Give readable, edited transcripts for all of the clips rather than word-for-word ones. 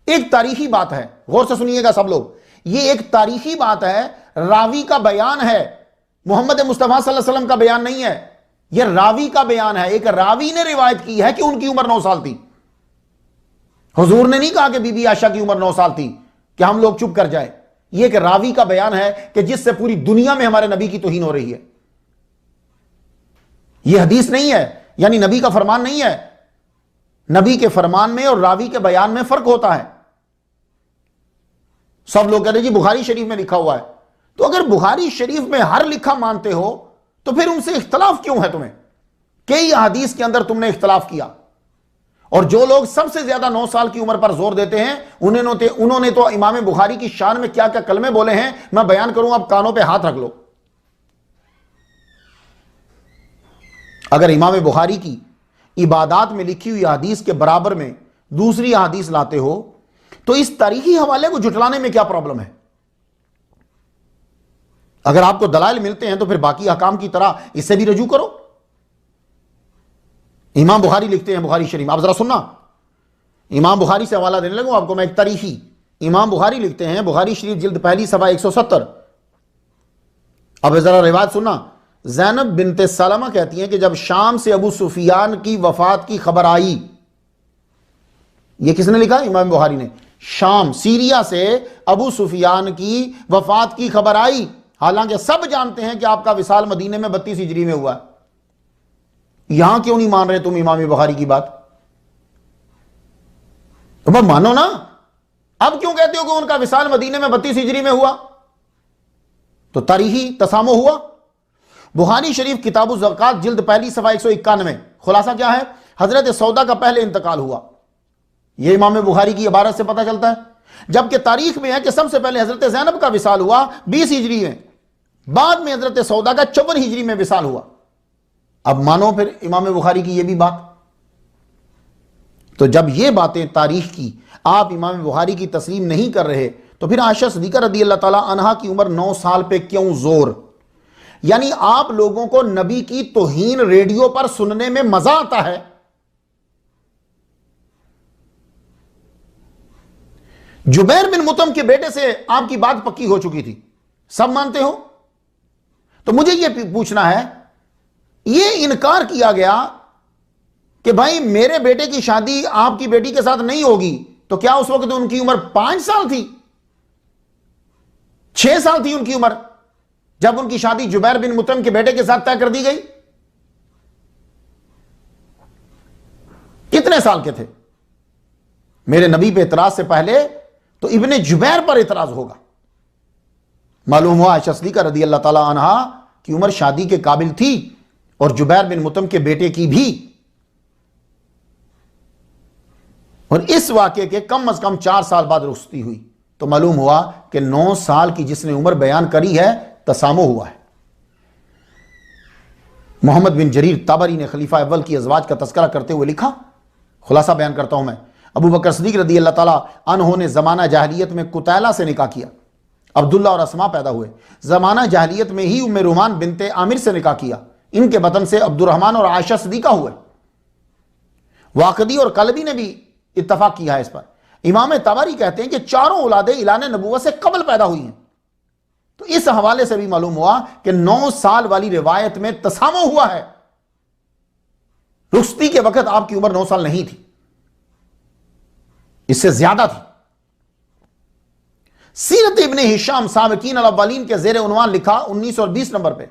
एक तारीखी बात है, गौर से सुनिएगा सब लोग, ये एक तारीखी बात है, रावी का बयान है, मोहम्मद मुस्तफा सल्लल्लाहु अलैहि वसल्लम का बयान नहीं है, यह रावी का बयान है। एक रावी ने रिवायत की है कि उनकी उम्र 9 साल थी। हुजूर ने नहीं कहा कि बीबी आयशा की उम्र 9 साल थी कि हम लोग चुप कर जाए। यह एक रावी का बयान है कि जिससे पूरी दुनिया में हमारे नबी की तौहीन हो रही है। यह हदीस नहीं है, यानी नबी का फरमान नहीं है। नबी के फरमान में और रावी के बयान में फर्क होता है। सब लोग कहते हैं जी बुखारी शरीफ में लिखा हुआ है, तो अगर बुखारी शरीफ में हर लिखा मानते हो तो फिर उनसे इख्तलाफ क्यों है तुम्हें? कई हदीस के अंदर तुमने इख्तलाफ किया। और जो लोग सबसे ज्यादा 9 साल की उम्र पर जोर देते हैं उन्होंने तो इमाम बुखारी की शान में क्या क्या कलमे बोले हैं, मैं बयान करूं, आप कानों पे हाथ रख लो। अगर इमाम बुखारी की इबादात में लिखी हुई हदीस के बराबर में दूसरी हदीस लाते हो तो इस तारीखी हवाले को जुटलाने में क्या प्रॉब्लम है? अगर आपको दलाइल मिलते हैं तो फिर बाकी अहकाम की तरह इसे भी रजू करो। इमाम बुखारी लिखते हैं बुखारी शरीफ, आप जरा सुनना, इमाम बुखारी से हवाला देने लगूं आपको मैं एक तारीखी। इमाम बुखारी लिखते हैं बुखारी शरीफ जिल्द पहली सफा 170। अब जरा रिवायत सुनना। ज़ैनब बिनते सलमा कहती हैं कि जब शाम से अबू सुफियान की वफात की खबर आई, ये किसने लिखा? इमाम बुखारी ने। शाम, सीरिया से अबू सुफियान की वफात की खबर आई, हालांकि सब जानते हैं कि आपका विसाल मदीने में 32 हिजरी में हुआ। यहां क्यों नहीं मान रहे तुम इमाम बुखारी की बात? तुम मानो ना, अब क्यों कहते हो कि उनका विसाल मदीने में 32 हिजरी में हुआ? तो तारीखी तसामो हुआ। बुखारी शरीफ किताबु ज़कात जिल्द पहली सफा 191। खुलासा क्या है? हजरत सौदा का पहले इंतकाल हुआ। यह इमाम बुखारी की इबारत से पता चलता है। जबकि तारीख में है कि सबसे पहले हजरत ज़ैनब का विसाल हुआ 20 हिजरी में, बाद में हजरत सौदा का 54 हिजरी में विसाल हुआ। अब मानो फिर इमाम बुखारी की यह भी बात। तो जब ये बातें तारीख की आप इमाम बुखारी की तस्लीम नहीं कर रहे तो फिर आयशा सिद्दीक़ा रज़ी अल्लाह ताला अन्हा की उम्र 9 साल पे क्यों जोर? यानी आप लोगों को नबी की तौहीन रेडियो पर सुनने में मजा आता है। जुबैर बिन मुतम के बेटे से आपकी बात पक्की हो चुकी थी, सब मानते हो। तो मुझे यह पूछना है, यह इनकार किया गया कि भाई मेरे बेटे की शादी आपकी बेटी के साथ नहीं होगी, तो क्या उस वक्त उनकी उम्र 5 साल थी, 6 साल थी उनकी उम्र जब उनकी शादी जुबैर बिन मुतम के बेटे के साथ तय कर दी गई? कितने साल के थे? मेरे नबी पे इतराज से पहले तो इब्ने जुबैर पर इतराज होगा। मालूम हुआ आयशा सिद्दीक़ा रज़ी अल्लाह ताला अन्हा की उम्र शादी के काबिल थी और जुबैर बिन मुतम के बेटे की भी। और इस वाक़े के कम अज कम 4 साल बाद रुखसती हुई, तो मालूम हुआ कि 9 साल की जिसने उम्र बयान करी है तसामो हुआ है। मोहम्मद बिन जरीर तबरी ने खलीफा अव्वल की अज़वाज का तज़किरा करते हुए लिखा, खुलासा बयान करता हूं मैं। अबू बकर सिद्दीक़ रज़ी अल्लाह ताला अन्हो ने ज़माना जाहिलियत में कुतैला से निकाह किया, अब्दुल्ला और अस्मा पैदा हुए। ज़माना जाहिलियत में ही उम्मे रुमान बिनते आमिर से निकाह किया, इनके बतन से अब्दुर्रहमान और आयशा सिद्दीक़ा हुए। वाक़दी और कलबी ने भी इत्तफाक किया है इस पर। इमाम तबरी कहते हैं कि चारों औलादे इलाने नबुव्वत से कबल पैदा हुई हैं। तो इस हवाले से भी मालूम हुआ कि 9 साल वाली रिवायत में तसामो हुआ है। रुखसती के वक्त आपकी उम्र 9 साल नहीं थी, इससे ज्यादा थी। सीरत इब्ने हिशाम साबिकीन अल अव्वलीन के जेर उन्वान लिखा 19 और 20 नंबर पे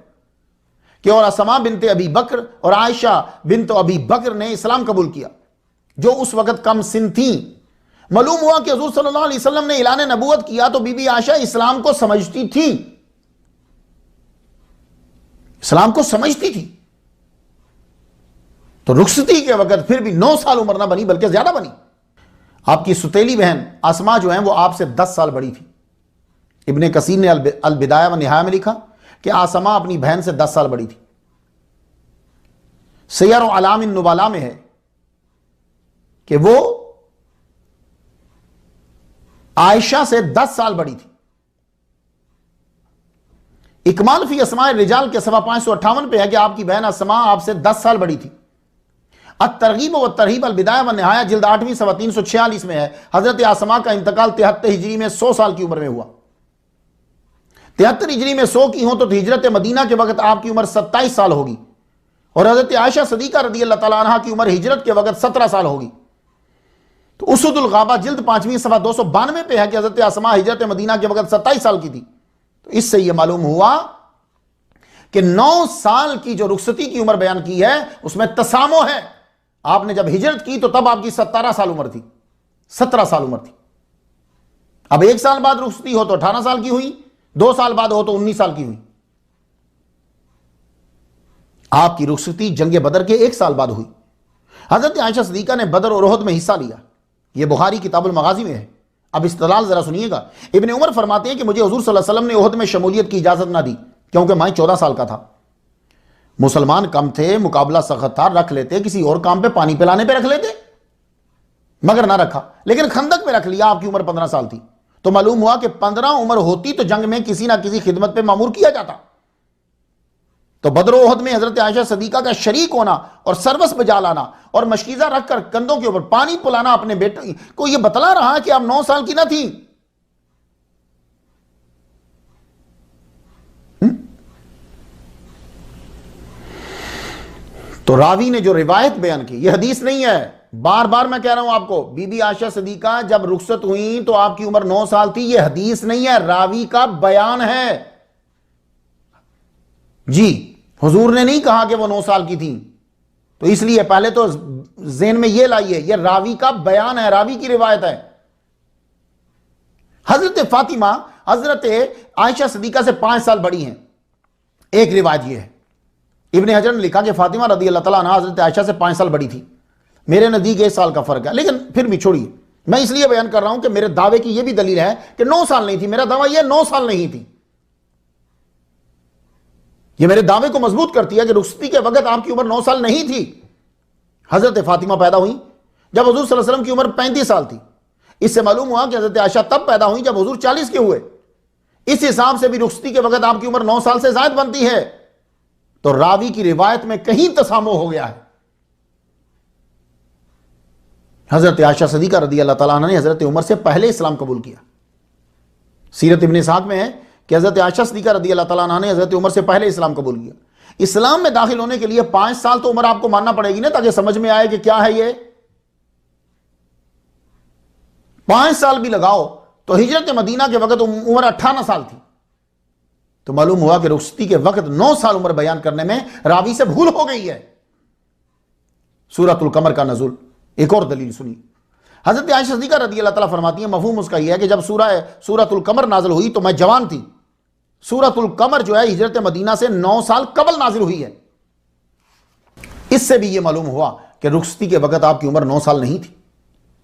कि और असमा बिनते अबी बकर और आयशा बिनत अबी बकर ने इस्लाम कबूल किया, जो उस वक्त कम सिन थी। मालूम हुआ कि हुजूर सल्लल्लाहु अलैहि वसल्लम ने ऐलान नबूवत किया तो बीबी आयशा इस्लाम को समझती थी, इस्लाम को समझती थी। तो रुखसती के वक्त फिर भी 9 साल उम्र ना बनी बल्कि ज्यादा बनी। आपकी सुतेली बहन आसमा जो है वो आपसे 10 साल बड़ी थी। इब्ने कसीर ने अल बिदाया व निहाया में लिखा कि आसमा अपनी बहन से 10 साल बड़ी थी। सैयर अलाम नुबाला में है कि वो आयशा से 10 साल बड़ी थी। इकमाल फी अस्माए रिजाल के सवा 558 पे है कि आपकी बहन अस्मा आपसे 10 साल बड़ी थी। अत-तरगीब व तरहीब अल-बिदाया व निहाया जिल्द 8वीं सफ़ा 346 में है, हजरत आसमा का इंतकाल 73 हिजरी में 100 साल की उम्र में हुआ। 73 हिजरी में 100 की हो तो हिजरत मदीना के वक्त आपकी उम्र 27 साल होगी, और हजरत आयशा सदीका रज़ियल्लाहु तआला अन्हा की उम्र हिजरत के वक्त 17 साल होगी। तो उसदुल गाबा जिल्द 5वीं सफ़ा 292 पे है कि हजरत आसमा हिजरत मदीना के वक्त 27 साल की थी। तो इससे यह मालूम हुआ कि 9 साल की जो रुखसती की उम्र बयान की है उसमें तसामो है। आपने जब हिजरत की तो तब आपकी 17 साल उम्र थी, 17 साल उम्र थी। अब 1 साल बाद रुखसती हो तो 18 साल की हुई, 2 साल बाद हो तो 19 साल की हुई। आपकी रुखसती जंग बदर के 1 साल बाद हुई। हजरत आयशा सदीका ने बदर और उहद में हिस्सा लिया। यह बुखारी किताबुल मगाजी में है। अब इस्तदलाल जरा सुनिएगा। इब्ने उमर फरमाते हैं कि मुझे हुजूर सल्लल्लाहु अलैहि वसल्लम ने उहद में शमूलियत की इजाजत ना दी, क्योंकि मैं 14 साल का था। मुसलमान कम थे, मुकाबला सख्त था, रख लेते, किसी और काम पे पानी पिलाने पे रख लेते, मगर ना रखा। लेकिन खंदक पे रख लिया। आपकी उम्र 15 साल थी, तो मालूम हुआ कि 15 उम्र होती तो जंग में किसी ना किसी खिदमत पे मामूर किया जाता। तो बदर ओहद में हजरत आयशा सदीका का शरीक होना और सर्वस बजा लाना और मशकीजा रखकर कंधों के ऊपर पानी पिलाना अपने बेटे को, यह बतला रहा कि आप 9 साल की ना थी। तो रावी ने जो रिवायत बयान की, यह हदीस नहीं है। बार बार मैं कह रहा हूं आपको, बीबी आयशा सदीका जब रुखसत हुई तो आपकी उम्र 9 साल थी। यह हदीस नहीं है, रावी का बयान है जी। हुजूर ने नहीं कहा कि वो 9 साल की थी। तो इसलिए पहले तो ज़हन में यह लाइए, यह रावी का बयान है, रावी की रिवायत है। हजरत फातिमा हजरत आयशा सदीका से 5 साल बड़ी हैं। एक रिवायत यह है, इब्ने हजर ने लिखा कि फातिमा रज़ियल्लाहु तआला अन्हा हजरत आयशा से 5 साल बड़ी थी। मेरे नज़दीक 1 साल का फर्क है, लेकिन फिर भी छोड़िए। मैं इसलिए बयान कर रहा हूं कि मेरे दावे की यह भी दलील है कि 9 साल नहीं थी। मेरा दावा यह 9 साल नहीं थी। यह मेरे दावे को मजबूत करती है कि रुखसती के वक्त आपकी उम्र 9 साल नहीं थी। हजरत फातिमा पैदा हुई जब हुजूर सल्लल्लाहु अलैहि वसल्लम की उम्र 35 साल थी। इससे मालूम हुआ कि हजरत आयशा तब पैदा हुई जब हुजूर 40 के हुए। इस हिसाब से भी रुखसती के वक्त आपकी उम्र 9 साल से ज्यादा बनती है। तो रावी की रिवायत में कहीं तसामो हो गया है। हजरत आयशा सदीका रज़ियल्लाहु तआला अन्हा ने हजरत उमर से पहले इस्लाम कबूल किया। सीरत इब्ने इस्हाक में है कि हजरत आयशा सदीका रज़ियल्लाहु तआला अन्हा ने हजरत उमर से पहले इस्लाम कबूल किया। इस्लाम में दाखिल होने के लिए 5 साल तो उम्र आपको मानना पड़ेगी ना, ताकि समझ में आए कि क्या है ये। 5 साल भी लगाओ तो हिजरत मदीना के वक्त उम्र 18 साल थी। तो मालूम हुआ कि रुखसती के वक्त 9 साल उम्र बयान करने में रावी से भूल हो गई है। सूरतुल कमर का नज़ुल, एक और दलील सुनिए। हजरत आयशा सदीका रज़ियल्लाहु तआला फरमाती है, मफहूम उसका यह है कि जब सूरतुल कमर नाजिल हुई तो मैं जवान थी। सूरतुल कमर जो है हिजरत मदीना से 9 साल कबल नाजिल हुई है। इससे भी यह मालूम हुआ कि रुखसती के वक्त आपकी उम्र 9 साल नहीं थी।